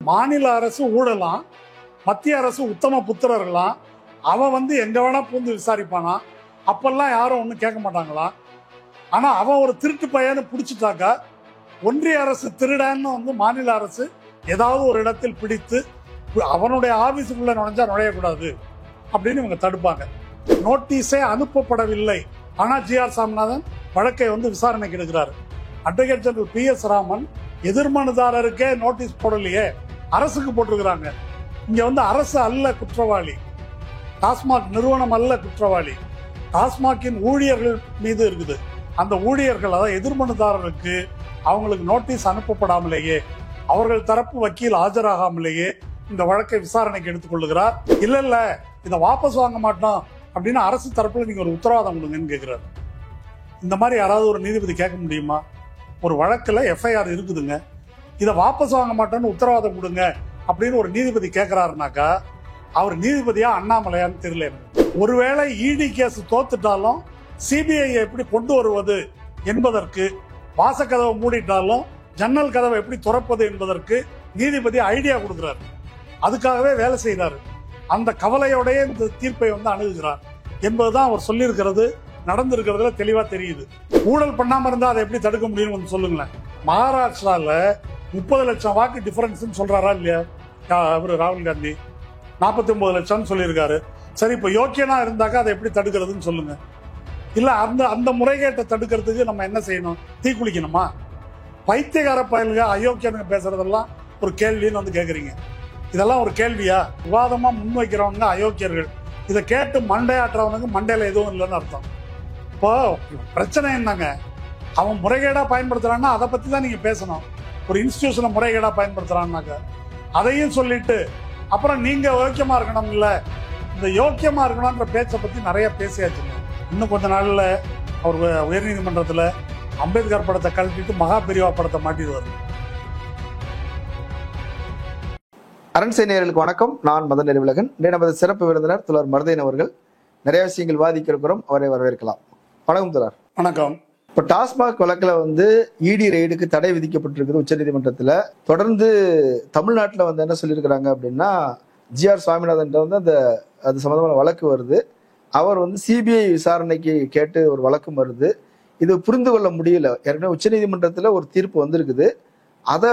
மாநில அரசு ஊழலாம், மத்திய அரசு உத்தம புத்திரர்களாம், அவன் எங்க வேணா பூந்து விசாரிப்பானா, அப்பெல்லாம் யாரும் ஒன்றும் கேட்க மாட்டாங்களா? ஆனா அவன் ஒரு திருட்டு பையன்னு பிடிச்சிட்டாக்கா ஒன்றிய அரசு திருடன்னு மாநில அரசு ஏதாவது ஒரு இடத்தில் பிடித்து அவனுடைய ஆபீஸுக்குள்ள நுழையக்கூடாது அப்படின்னு இவங்க தடுப்பாங்க. நோட்டீஸே அனுப்பப்படவில்லை, ஆனா ஜி.ஆர். சாமிநாதன் வழக்கை விசாரணைக்கு எடுக்கிறாரு. Advocate general PS. ராமன் எதிர்மனுதாரருக்கே நோட்டீஸ் போடலையே, அரசுக்கு போட்டிருக்கிறாங்க. இங்க அரசு அல்ல குற்றவாளி, டாஸ்மாக் நிறுவனம் அல்ல குற்றவாளி, டாஸ்மாகின் ஊழியர்கள் மீது இருக்குது. அந்த ஊழியர்கள், அதாவது எதிர்மனுதாரருக்கு அவங்களுக்கு நோட்டீஸ் அனுப்பப்படாமலேயே, அவர்கள் தரப்பு வக்கீல் ஆஜராகாமலேயே இந்த வழக்கை விசாரணைக்கு எடுத்துக்கொள்ளுகிறார். இல்ல இதை வாபஸ் வாங்க மாட்டோம் அப்படின்னு அரசு தரப்புல நீங்க ஒரு உத்தரவாதம் கொடுங்கன்னு கேட்கிறார். இந்த மாதிரி யாராவது ஒரு நீதிபதி கேட்க முடியுமா? ஒரு வழக்குல எஃப்ஐஆர் இருக்குதுங்க, இதை வாபஸ் வாங்க மாட்டோம்னு உத்தரவாதம் கொடுங்க அப்படின்னு ஒரு நீதிபதி கேட்கிறாருனாக்கா அவர் நீதிபதியா அண்ணாமலையான்னு தெரியல. ஒருவேளை இடி கேஸ் தோத்துட்டாலும் சிபிஐ எப்படி கொண்டு வருவது என்பதற்கு, வாசக்கதவை மூடிட்டாலும் ஜன்னல் கதவை எப்படி துறப்பது என்பதற்கு நீதிபதி ஐடியா கொடுக்கிறார். அதுக்காகவே வேலை செய்கிறார். அந்த கவலையோடைய இந்த தீர்ப்பை அணுகுகிறார் என்பதுதான் அவர் சொல்லியிருக்கிறது, நடந்திருக்கிறதுல தெளிவா தெரியுது. ஊழல் பண்ணாம இருந்தா அதை எப்படி தடுக்க முடியும்னு சொல்லுங்களேன். மகாராஷ்டிரால 30 லட்சம் வாக்கு டிஃபரன்ஸ் சொல்றாரா இல்லையா அவரு ராகுல் காந்தி? 49 லட்சம் சொல்லியிருக்காரு. சரி, இப்ப யோக்கியனா இருந்தாக்கா அதை எப்படி தடுக்கிறதுன்னு சொல்லுங்க. இல்ல அந்த முறைகேட்டை தடுக்கிறதுக்கு நம்ம என்ன செய்யணும்? தீ குளிக்கணுமா? பைத்தியகார பயல்க அயோக்கியனுங்க பேசுறதெல்லாம் ஒரு கேள்வின்னு கேக்குறீங்க. இதெல்லாம் ஒரு கேள்வியா? விவாதமா முன்வைக்கிறவங்க அயோக்கியர்கள். இதை கேட்டு மண்டையாட்டுறவனுக்கு மண்டையில எதுவும் இல்லைன்னு அர்த்தம். இப்போ பிரச்சனை என்னங்க, அவன் முறைகேடா பயன்படுத்துறான்னா அதை பத்தி தான் நீங்க பேசணும். ஒரு இன்ஸ்டிடியூஷனை முறைகேடா பயன்படுத்துறான்னாக்க அதையும் சொல்லிட்டு அப்புறம் நீங்க யோக்கியமா இருக்கணும். இல்ல, இந்த யோக்கியமா இருக்கணும்ன்ற பேச்சை பத்தி நிறைய பேசியாச்சுங்க. இன்னும் கொஞ்ச நாள்ல அவர் உயர்நீதிமன்றத்துல அம்பேத்கர் படத்தை கழட்டிட்டு மகா பெரிவா படத்தை மாட்டிடுவார். அரண்சை நேயர்களுக்கு வணக்கம். நான் மதன் நெறிவுலகன். நமது சிறப்பு விருந்தினர் துலர் மருதையன் அவர்கள். நிறைய விஷயங்கள் வாதிக்க இருக்கிறோம், அவரை வரவேற்கலாம். வணக்கம் துலர். வணக்கம். இப்போ டாஸ்மாக் வழக்கில் இடி ரெய்டுக்கு தடை விதிக்கப்பட்டிருக்குது உச்சநீதிமன்றத்தில். தொடர்ந்து தமிழ்நாட்டில் என்ன சொல்லியிருக்கிறாங்க அப்படின்னா, ஜி.ஆர். சுவாமிநாதன் அது சம்பந்தமான வழக்கு வருது. அவர் சிபிஐ விசாரணைக்கு கேட்டு ஒரு வழக்கும் வருது. இது புரிந்து கொள்ள முடியல. ஏற்கனவே உச்சநீதிமன்றத்தில் ஒரு தீர்ப்பு வந்திருக்குது. அதை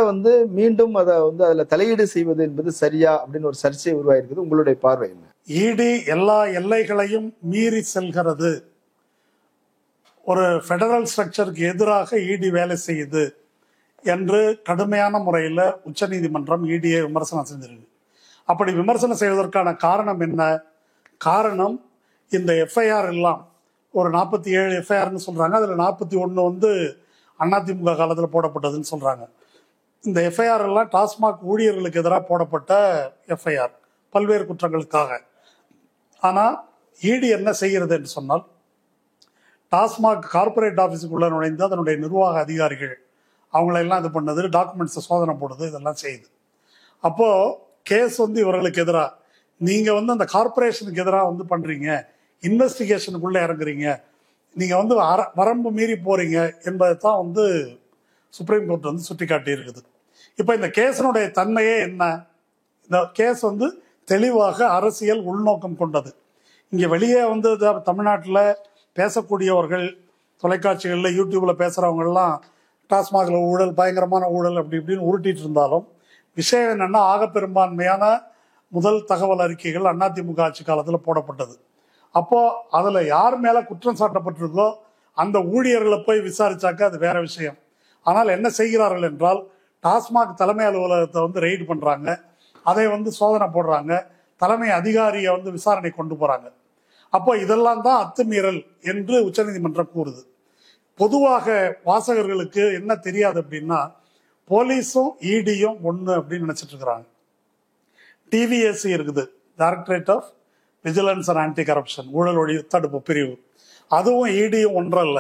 மீண்டும் அதை அதில் தலையீடு செய்வது என்பது சரியா அப்படின்னு ஒரு சர்ச்சை உருவாயிருக்குது. உங்களுடைய பார்வை என்ன? இடி எல்லா எல்லைகளையும் மீறி செல்கிறது. ஒரு பெடரல் ஸ்ட்ரக்சருக்கு எதிராக இடி வேலை செய்யுது என்று கடுமையான முறையில் உச்சநீதிமன்றம் இடியை விமர்சனம் செஞ்சிருக்கு. அப்படி விமர்சனம் செய்வதற்கான காரணம் என்ன? காரணம் இந்த எஃப்ஐஆர் எல்லாம் ஒரு 47 எஃப்ஐஆர்னு சொல்றாங்க. அதில் 41 அதிமுக காலத்தில் போடப்பட்டதுன்னு சொல்றாங்க. இந்த எஃப்ஐஆர் எல்லாம் டாஸ்மாக் ஊழியர்களுக்கு எதிராக போடப்பட்ட எஃப்ஐஆர், பல்வேறு குற்றங்களுக்காக. ஆனால் இடி என்ன செய்கிறது என்று சொன்னால், டாஸ்மாக் கார்பரேட் ஆஃபீஸுக்குள்ள நுழைந்து அதனுடைய நிர்வாக அதிகாரிகள் அவங்களெல்லாம் இது பண்ணது, டாக்குமெண்ட்ஸை சோதனை போடுது, இதெல்லாம் செய்யுது. அப்போ கேஸ் இவர்களுக்கு எதிராக, நீங்க அந்த கார்பரேஷனுக்கு எதிராக பண்றீங்க, இன்வெஸ்டிகேஷனுக்குள்ள இறங்குறீங்க, நீங்க வரம்பு மீறி போறீங்க என்பதை தான் சுப்ரீம் கோர்ட் சுட்டி காட்டி இருக்குது. இப்ப இந்த கேஸினுடைய தன்மையே என்ன? இந்த கேஸ் தெளிவாக அரசியல் உள்நோக்கம் கொண்டது. இங்க வெளியே தமிழ்நாட்டில் பேசக்கூடியவர்கள், தொலைக்காட்சிகளில் யூடியூப்ல பேசுறவங்க எல்லாம் டாஸ்மாக்ல ஊழல், பயங்கரமான ஊழல் அப்படி இப்படின்னு உருட்டிட்டு இருந்தாலும், விஷயம் என்னன்னா, ஆக பெரும்பான்மையான முதல் தகவல் அறிக்கைகள் அதிமுக ஆட்சி காலத்தில் போடப்பட்டது. அப்போ அதுல யார் மேல குற்றம் சாட்டப்பட்டிருக்கோ அந்த ஊழியர்களை போய் விசாரிச்சாக்க அது வேற விஷயம். ஆனால் என்ன செய்கிறார்கள் என்றால், டாஸ்மாக் தலைமை அலுவலகத்தை ரெய்டு பண்றாங்க, அதை சோதனை போடுறாங்க, தலைமை அதிகாரியை விசாரணை கொண்டு போறாங்க. அப்போ இதெல்லாம் தான் அத்துமீறல் என்று உச்சநீதிமன்றம் கூறுது. பொதுவாக வாசகர்களுக்கு என்ன தெரியாது அப்படின்னா, போலீஸும் இடியும் ஒண்ணு அப்படின்னு நினைச்சிட்டு இருக்கிறாங்க. டிவிஎஸ்சி இருக்குது, directorate of vigilance and anti corruption, ஊழல் ஒழிப்பு தடுப்பு பிரிவு. அதுவும் இடியும் ஒன்றல்ல.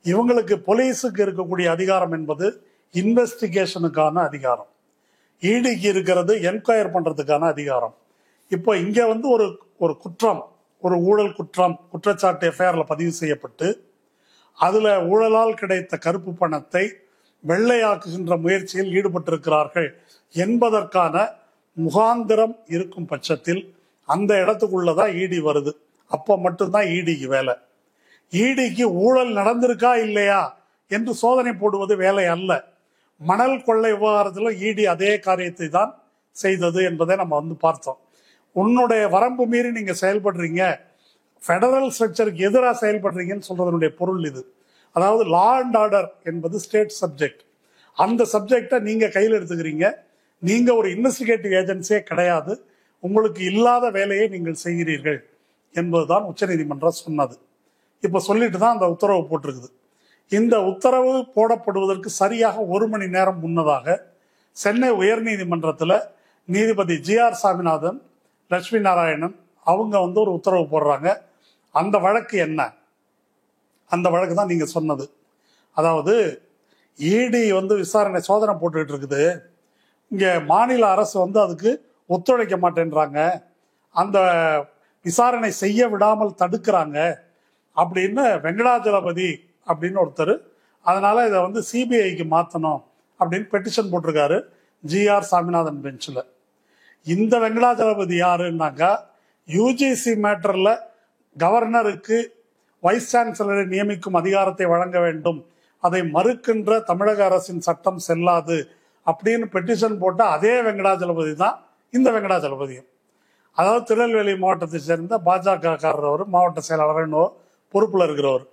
இவங்களுக்கு போலீஸுக்கு இருக்கக்கூடிய அதிகாரம் என்பது இன்வெஸ்டிகேஷனுக்கான அதிகாரம், இடிக்கு இருக்கிறது என்கொயர் பண்றதுக்கான அதிகாரம். இப்போ இங்க ஒரு குற்றம், ஒரு ஊழல் குற்றச்சாட்டு எஃப்ஐஆர்ல பதிவு செய்யப்பட்டு, அதுல ஊழலால் கிடைத்த கருப்பு பணத்தை வெள்ளையாக்குகின்ற முயற்சியில் ஈடுபட்டிருக்கிறார்கள் என்பதற்கான முகாந்திரம் இருக்கும் பட்சத்தில் அந்த இடத்துக்குள்ளதான் இடி வருது. அப்ப மட்டும்தான் இடிக்கு வேலை. இடிக்கு ஊழல் நடந்திருக்கா இல்லையா என்று சோதனை போடுவது வேலை அல்ல. மணல் கொள்ளை விவகாரத்தில் இடி அதே காரியத்தை தான் செய்தது என்பதை நம்ம பார்த்தோம். உன்னுடைய வரம்பு மீறி நீங்க செயல்படுறீங்க, ஃபெடரல் ஸ்ட்ரக்சருக்கு எதிராக செயல்படுறீங்கன்னு சொல்றதனுடைய பொருள் இது. அதாவது லா அண்ட் ஆர்டர் என்பது ஸ்டேட் சப்ஜெக்ட். அந்த சப்ஜெக்டை நீங்க கையில் எடுத்துக்கிறீங்க. நீங்க ஒரு இன்வெஸ்டிகேட்டிவ் ஏஜென்சியே கிடையாது. உங்களுக்கு இல்லாத வேலையை நீங்கள் செய்கிறீர்கள் என்பதுதான் உச்சநீதிமன்றம் சொன்னது. இப்ப சொல்லிட்டு தான் அந்த உத்தரவு போட்டிருக்குது. இந்த உத்தரவு போடப்படுவதற்கு சரியாக 1 மணி நேரம் முன்னதாக சென்னை உயர்நீதிமன்றத்தில் நீதிபதி GR சாமிநாதன், லட்சுமி நாராயணன் அவங்க ஒரு உத்தரவு போடுறாங்க. அந்த வழக்கு என்ன? அந்த வழக்கு தான் நீங்க சொன்னது. அதாவது இடி விசாரணை சோதனை போட்டுக்கிட்டு இருக்குது. இங்க மாநில அரசு அதுக்கு ஒத்துழைக்க மாட்டேன்றாங்க, அந்த விசாரணை செய்ய விடாமல் தடுக்கிறாங்க அப்படின்னு வெங்கடாஜலபதி அப்படின்னு ஒருத்தர், அதனால இதை சிபிஐக்கு மாற்றணும் அப்படின்னு பெட்டிஷன் போட்டிருக்காரு GR சாமிநாதன் பெஞ்சில். இந்த வெங்கடாஜலபதி யாருன்னாக்கா யூஜிசி மேட்டர்ல கவர்னருக்கு வைஸ் சான்சலரை நியமிக்கும் அதிகாரத்தை வழங்க வேண்டும், அதை மறுக்கின்ற தமிழக அரசின் சட்டம் செல்லாது அப்படின்னு பெட்டிஷன் போட்ட அதே வெங்கடாஜலபதி தான் இந்த வெங்கடாஜலபதியும். அதாவது திருநெல்வேலி மாவட்டத்தை சேர்ந்த பாஜக காரர், மாவட்ட செயலாளர் பொறுப்புல இருக்கிறவர்,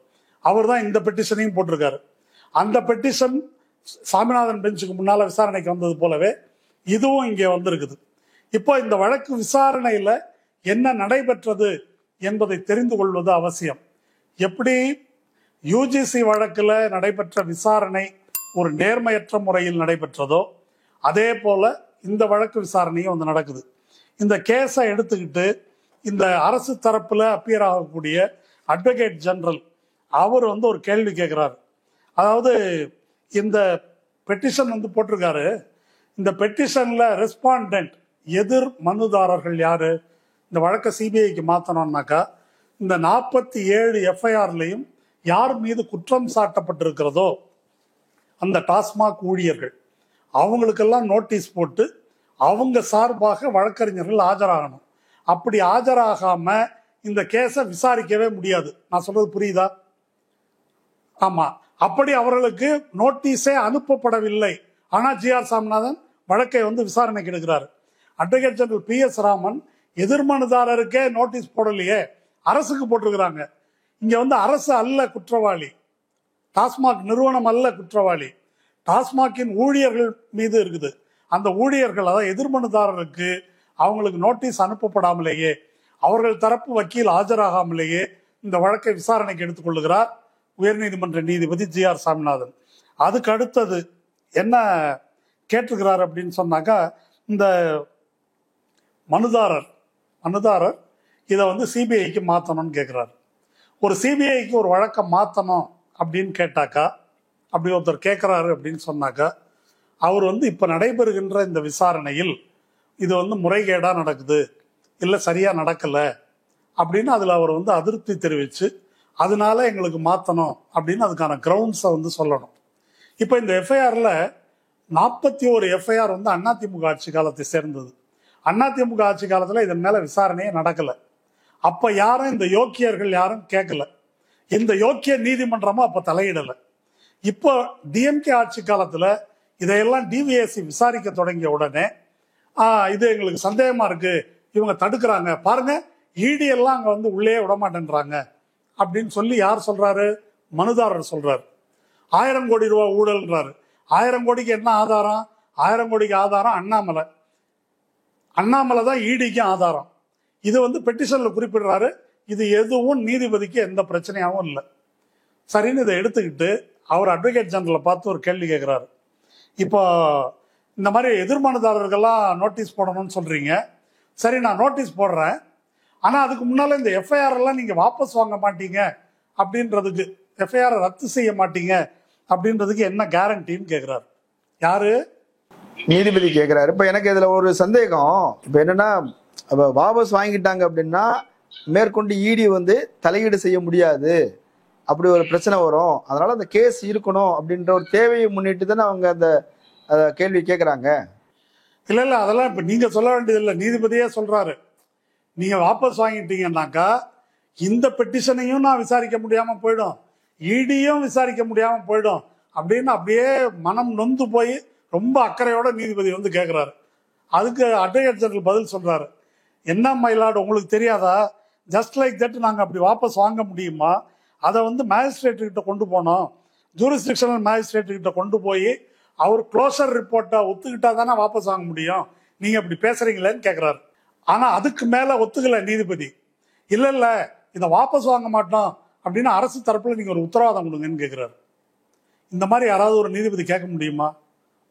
அவர் தான் இந்த பெட்டிஷனையும் போட்டிருக்காரு. அந்த பெட்டிஷன் சாமிநாதன் பெஞ்சுக்கு முன்னால விசாரணைக்கு வந்தது போலவே இதுவும் இங்கே வந்திருக்குது. இப்போ இந்த வழக்கு விசாரணையில என்ன நடைபெற்றது என்பதை தெரிந்து கொள்வது அவசியம். எப்படி யூஜிசி வழக்குல நடைபெற்ற விசாரணை ஒரு நேர்மையற்ற முறையில் நடைபெற்றதோ அதே போல இந்த வழக்கு விசாரணையும் நடக்குது. இந்த கேஸை எடுத்துக்கிட்டு இந்த அரசு தரப்புல அப்பியர் ஆகக்கூடிய அட்வொகேட் ஜெனரல் அவர் ஒரு கேள்வி கேட்கிறாரு. அதாவது இந்த பெட்டிஷன் போட்டிருக்காரு, இந்த பெட்டிஷன்ல ரெஸ்பாண்டன்ட் எதிர் மனுதாரர்கள் யாரு? இந்த வழக்கை சிபிஐக்கு மாத்தணும்னாக்கா இந்த 47 எஃப்ஐஆர்லையும் யார் மீது குற்றம் சாட்டப்பட்டிருக்கிறதோ அந்த டாஸ்மாக் ஊழியர்கள் அவங்களுக்கெல்லாம் நோட்டீஸ் போட்டு அவங்க சார்பாக வழக்கறிஞர்கள் ஆஜராகணும். அப்படி ஆஜராகாம இந்த கேஸை விசாரிக்கவே முடியாது. நான் சொல்றது புரியுதா? ஆமா, அப்படி அவர்களுக்கு நோட்டீஸே அனுப்பப்படவில்லை. ஆனா GR சாமிநாதன் வழக்கை விசாரணைக்கு எடுக்கிறாரு. அட்வொகேட் ஜெனரல் PS ராமன் எதிர்மனுதாரருக்கே நோட்டீஸ் போடலையே, அரசுக்கு போட்டிருக்கிறாங்க. இங்க அரசு அல்ல குற்றவாளி, டாஸ்மாக் நிறுவனம் அல்ல குற்றவாளி, டாஸ்மாகின் ஊழியர்கள் மீது இருக்குது. அந்த ஊழியர்கள், அதாவது எதிர்மனுதாரருக்கு அவங்களுக்கு நோட்டீஸ் அனுப்பப்படாமலேயே, அவர்கள் தரப்பு வக்கீல் ஆஜராகாமலேயே இந்த வழக்கை விசாரணைக்கு எடுத்துக்கொள்ளுகிறார் உயர்நீதிமன்ற நீதிபதி GR சாமிநாதன். அதுக்கு அடுத்தது என்ன கேட்டிருக்கிறார் அப்படின்னு சொன்னாக்கா, இந்த மனுதாரர் இதை சிபிஐக்கு மாற்றணும்னு கேட்குறாரு. ஒரு சிபிஐக்கு ஒரு வழக்கை மாற்றணும் அப்படின்னு கேட்டாக்கா, அப்படி ஒருத்தர் கேட்குறாரு அப்படின்னு சொன்னாக்கா, அவர் இப்போ நடைபெறுகின்ற இந்த விசாரணையில் இது முறைகேடாக நடக்குது, இல்லை சரியாக நடக்கலை அப்படின்னு அதில் அவர் அதிருப்தி தெரிவித்து அதனால எங்களுக்கு மாற்றணும் அப்படின்னு அதுக்கான கிரவுண்ட்ஸை சொல்லணும். இப்போ இந்த எஃப்ஐஆரில் 41 எஃப்ஐஆர் அதிமுக ஆட்சி காலத்தை சேர்ந்தது. அதிமுக ஆட்சி காலத்தில் இதன் மேலே விசாரணையே நடக்கலை. அப்போ யாரும் இந்த யோக்கியர்கள் யாரும் கேட்கல, இந்த யோக்கிய நீதிமன்றமும் அப்போ தலையிடலை. இப்போ டிஎம்கே ஆட்சி காலத்தில் இதையெல்லாம் டிவிஎஸ்சி விசாரிக்க தொடங்கிய உடனே இது எங்களுக்கு சந்தேகமா இருக்கு, இவங்க தடுக்கிறாங்க பாருங்க, இடி எல்லாம் அங்க உள்ளே விட மாட்டேன்றாங்க அப்படின்னு சொல்லி யார் சொல்றாரு? மனுதாரர் சொல்றாரு. 1000 கோடி ரூபாய் ஊழல்ன்றாரு. 1000 கோடிக்கு என்ன ஆதாரம்? 1000 கோடிக்கு ஆதாரம் அண்ணாமலை தான் இடிக்கும் ஆதாரம். இது பெட்டிஷன்ல குறிப்பிடுறாரு. இது எதுவும் நீதிபதிக்கு எந்த பிரச்சனையாவும் இல்லை. சரின்னு இதை எடுத்துக்கிட்டு அவர் அட்வொகேட் ஜெனரலை பார்த்து ஒரு கேள்வி கேட்கிறாரு. இப்போ இந்த மாதிரி எதிர்மனுதாரர்கள்லாம் நோட்டீஸ் போடணும்னு சொல்றீங்க, சரி நான் நோட்டீஸ் போடுறேன், ஆனா அதுக்கு முன்னால இந்த எஃப்ஐஆர் எல்லாம் நீங்க வாபஸ் வாங்க மாட்டீங்க அப்படின்றதுக்கு, எஃப்ஐஆர் ரத்து செய்ய மாட்டீங்க அப்படின்றதுக்கு என்ன கேரண்டின்னு கேட்கிறாரு. யாரு? நீதிபதி கேட்கிறாரு. இப்ப எனக்கு இதுல ஒரு சந்தேகம். இப்ப என்னன்னா, வாபஸ் வாங்கிட்டாங்க அப்படின்னா மேற்கொண்டு இடி தலையீடு செய்ய முடியாது அப்படி ஒரு பிரச்சனை வரும், அதனால அந்த கேஸ் இருக்கணும் அப்படின்ற ஒரு தேவையை முன்னிட்டு தானே அவங்க அந்த கேள்வி கேட்குறாங்க. இல்ல இல்ல, அதெல்லாம் இப்ப நீங்க சொல்ல வேண்டியது இல்லை, நீதிபதியே சொல்றாரு. நீங்க வாபஸ் வாங்கிட்டீங்கன்னாக்கா இந்த பெட்டிஷனையும் நான் விசாரிக்க முடியாம போயிடும், இடியும் விசாரிக்க முடியாம போயிடும் அப்படின்னு அப்படியே மனம் நொந்து போய் ரொம்ப அக்கறையோட நீதிபதி வந்து கேட்கிறாரு. அதுக்கு அட்வொகேட் ஜெனரல் பதில் சொல்றாரு, என்ன மயிலாடு உங்களுக்கு தெரியாதா, ஜஸ்ட் லைக் தட் நாங்கள் அப்படி வாபஸ் வாங்க முடியுமா, அதை வந்து மேஜிஸ்ட்ரேட் கிட்ட கொண்டு போனோம், ஜூரிஸ்டிக்ஷனல் மேஜிஸ்ட்ரேட் கிட்ட கொண்டு போய் அவர் க்ளோசர் ரிப்போர்ட்டை ஒத்துக்கிட்டா தானே வாபஸ் வாங்க முடியும், நீங்க இப்படி பேசுறீங்களேன்னு கேட்கிறாரு. ஆனா அதுக்கு மேல ஒத்துக்கல நீதிபதி. இல்ல இல்ல, இதை வாபஸ் வாங்க மாட்டோம் அப்படின்னு அரசு தரப்புல நீங்க ஒரு உத்தரவாதம் கொடுங்கன்னு கேட்கிறாரு. இந்த மாதிரி யாராவது ஒரு நீதிபதி கேட்க முடியுமா?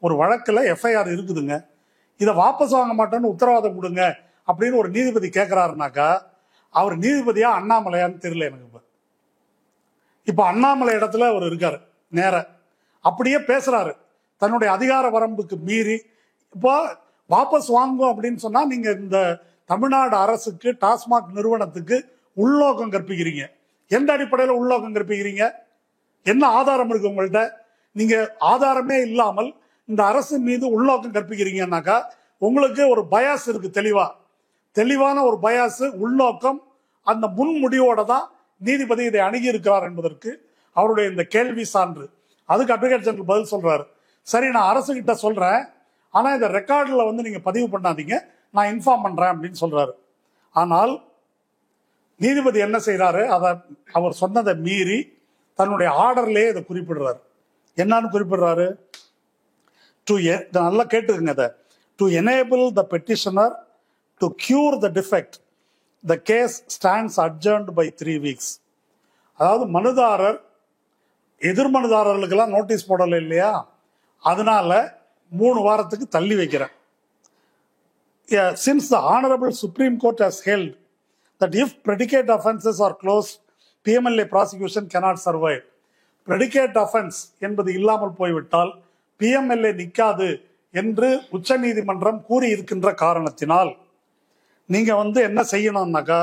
ஒரு வழக்குல எஃப்ஐஆர் இருக்குதுங்க, இதை வாபஸ் வாங்க மாட்டோம்னு உத்தரவாதம் கொடுங்க அப்படின்னு ஒரு நீதிபதி கேட்கிறாருனாக்கா அவர் நீதிபதியா அண்ணாமலையான்னு தெரியல எனக்கு. இப்ப அண்ணாமலை இடத்துல அவர் இருக்காரு, நேர அப்படியே பேசுறாரு தன்னுடைய அதிகார வரம்புக்கு மீறி. இப்போ வாபஸ் வாங்கும் அப்படின்னு சொன்னா நீங்க இந்த தமிழ்நாடு அரசுக்கு, டாஸ்மாக் நிறுவனத்துக்கு உள்நோக்கம் கற்பிக்கிறீங்க. எந்த அடிப்படையில் உள்நோக்கம் கற்பிக்கிறீங்க? என்ன ஆதாரம் இருக்கு உங்கள்கிட்ட? நீங்க ஆதாரமே இல்லாமல் இந்த அரசு மீது உள்நோக்கம் கற்பிக்கிறீங்கன்னாக்கா உங்களுக்கு ஒரு பயாஸ் இருக்கு, தெளிவான ஒரு பயாஸ், உள்நோக்கம். அந்த முன்முடிவோட தான் நீதிபதி இதை அணுகி இருக்கிறார் என்பதற்கு அவருடைய இந்த கேள்வி சான்று. அதுக்கு அட்வொகேட் ஜெனரல் பதில் சொல்றாரு, சரி நான் அரசு கிட்ட சொல்றேன், ஆனா இந்த ரெக்கார்டில் வந்து நீங்க பதிவு பண்ணாதீங்க, நான் இன்ஃபார்ம் பண்றேன் அப்படின்னு சொல்றாரு. ஆனால் நீதிபதி என்ன செய்யறாரு, அதை அவர் சொன்னதை மீறி தன்னுடைய ஆர்டர்லேயே இதை குறிப்பிடுறாரு. என்னன்னு குறிப்பிடுறாரு? நல்லா கேட்டுக்குங்க இதை. To enable the petitioner to cure the defect, the case stands adjourned by 3 weeks. அதாவது மனுதாரர் எதிர் மனுதாரர்களுக்கெல்லாம் நோட்டீஸ் போடல இல்லையா, அதனால 3 வாரத்துக்கு தள்ளி வைக்கிறேன். Since the Honorable Supreme Court has held that if predicate offences are closed, PMLA prosecution cannot survive. Predicate offense என்பது இல்லாமல் போய்விட்டால் PMLA நிற்காது என்று உச்ச நீதிமன்றம் கூறி இருக்கின்ற காரணத்தினால் நீங்க வந்து என்ன செய்யணும்னாக்கா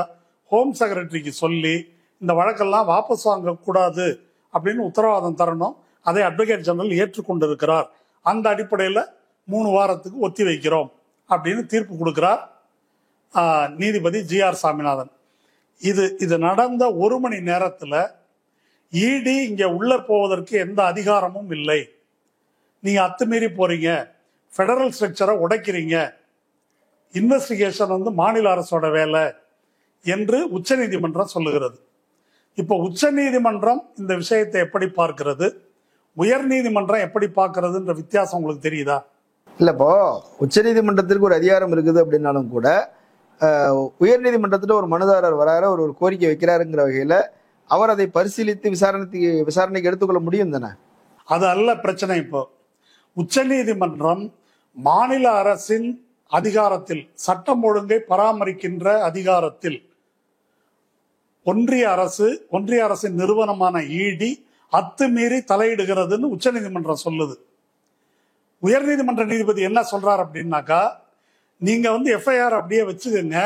ஹோம் செக்ரட்டரிக்கு சொல்லி இந்த வழக்கெல்லாம் வாபஸ் வாங்க கூடாது அப்படின்னு உத்தரவாதம் தரணும். அதை அட்வொகேட் ஜெனரல் ஏற்றுக்கொண்டிருக்கிறார். அந்த அடிப்படையில் 3 வாரத்துக்கு ஒத்தி வைக்கிறோம் அப்படின்னு தீர்ப்பு கொடுக்கிறார் நீதிபதி GR சாமிநாதன். இது நடந்த 1 மணி நேரத்தில் இடி இங்க உள்ள போவதற்கு எந்த அதிகாரமும் இல்லை, நீங்க அத்துமீறி போறீங்க, ஃபெடரல் ஸ்ட்ரக்சரை உடைக்கிறீங்க, இன்வெஸ்டிகேஷன் வந்து மாநில அரசோட வேலை என்று உச்ச நீதிமன்றம் சொல்லுகிறது. இப்போ உச்ச நீதிமன்றம் இந்த விஷயத்தை எப்படி பார்க்கிறது, உயர் நீதிமன்றம் எப்படி பார்க்கிறதுன்ற வித்தியாசம் உங்களுக்கு தெரியுதா? இல்ல, இப்போ உச்ச நீதிமன்றத்திற்கு ஒரு அதிகாரம் இருக்குது அப்படின்னாலும் கூட உயர் நீதிமன்றத்தில் ஒரு மனுதாரர் வராரு, ஒரு கோரிக்கை வைக்கிறாருங்கிற வகையில அவர் அதை பரிசீலித்து விசாரணைக்கு எடுத்துக்கொள்ள முடியும் தானே? அது அல்ல பிரச்சனை. இப்போ உச்ச நீதிமன்றம் மாநில அரசின் அதிகாரத்தில், சட்டம் ஒழுங்கை பராமரிக்கின்ற அதிகாரத்தில் ஒன்றிய அரசின் நிறுவனமான இடி அத்துமீறி தலையிடுகிறதுன்னு உச்ச நீதிமன்றம் சொல்லுது. உயர் நீதிமன்ற நீதிபதி என்ன சொல்றாரு அப்படின்னாக்கா, நீங்க வந்து எஃப்ஐஆர் அப்படியே வச்சுக்கோங்க,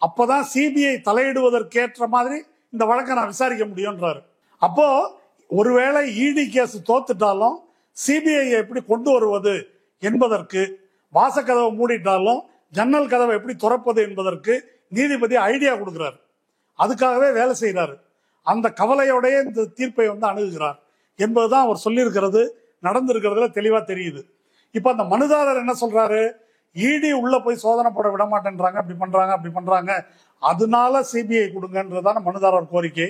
அப்பதான் சிபிஐ தலையிடுவதற்கேற்ற மாதிரி இந்த வழக்கை நான் விசாரிக்க முடியும்ன்றாரு. அப்போ ஒருவேளை இடி கேஸ் தோத்துட்டாலும் சிபிஐ எப்படி கொண்டு வருவது என்பதற்கு, வாசக்கதவை மூடிட்டாலும் ஜன்னல் கதவை எப்படி துறப்பது என்பதற்கு நீதிபதி ஐடியா கொடுக்கிறார். அதுக்காகவே வேலை செய்கிறாரு. அந்த கவலையோடைய இந்த தீர்ப்பை வந்து அணுகுகிறார் என்பதுதான் அவர் சொல்லியிருக்கிறது, நடந்திருக்கிறதுல தெளிவா தெரியுது. இப்ப அந்த மனுதாரர் என்ன சொல்றாரு, இடி உள்ள போய் சோதனை போட விட மாட்டேன்றாங்க, அப்படி பண்றாங்க, அதனால சிபிஐ கொடுங்கன்றதான மனுதாரர் கோரிக்கை.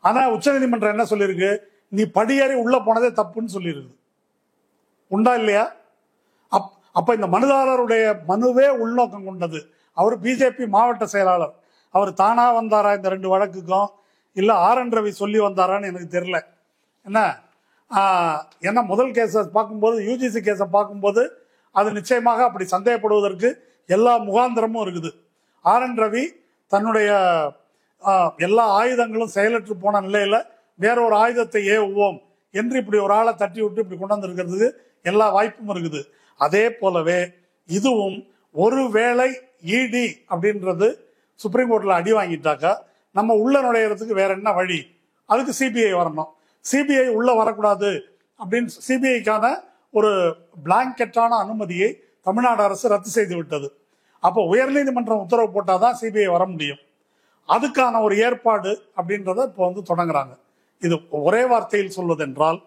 ஆனா உச்ச நீதிமன்றம் என்ன சொல்லியிருக்கு, நீ படியேறி உள்ள போனதே தப்புன்னு சொல்லியிருக்கு. உண்டா இல்லையா? அப்ப இந்த மனுதாரருடைய மனுவே உள்நோக்கம் கொண்டது. அவர் பிஜேபி மாவட்ட செயலாளர், அவர் தானா வந்தாரா இந்த 2 வழக்குக்கும், இல்ல RN ரவி சொல்லி வந்தாரான்னு எனக்கு தெரியல. ஏன்னா முதல் கேஸை பார்க்கும்போது, யூஜிசி கேஸை பார்க்கும்போது அது நிச்சயமாக அப்படி சந்தேகப்படுவதற்கு எல்லா முகாந்திரமும் இருக்குது. RN ரவி தன்னுடைய எல்லா ஆயுதங்களும் செயலற்று போன நிலையில வேற ஒரு ஆயுதத்தை ஏவுவோம் என்று இப்படி ஒரு ஆளை தட்டி விட்டு இப்படி கொண்டு வந்திருக்கிறதுக்கு எல்லா வாய்ப்பும் இருக்குது. அதே போலவே இதுவும் ஒருவேளை இடி அப்படின்றது சுப்ரீம் கோர்ட்ல அடி வாங்கிட்டாக்கா நம்ம உள்ள நுழையிறதுக்கு வேற என்ன வழி அதுக்கு சிபிஐ வரணும். சிபிஐ உள்ள வரக்கூடாது அப்படின்னு சிபிஐக்கான ஒரு பிளாங்கெட்டான அனுமதியை தமிழ்நாடு அரசு ரத்து செய்து விட்டது. அப்போ உயர்நீதிமன்றம் உத்தரவு போட்டாதான் சிபிஐ வர முடியும். அதுக்கான ஒரு ஏற்பாடு அப்படின்றத இப்போ வந்து தொடங்குறாங்க. இது ஒரே வார்த்தையில் சொல்வதென்றால்,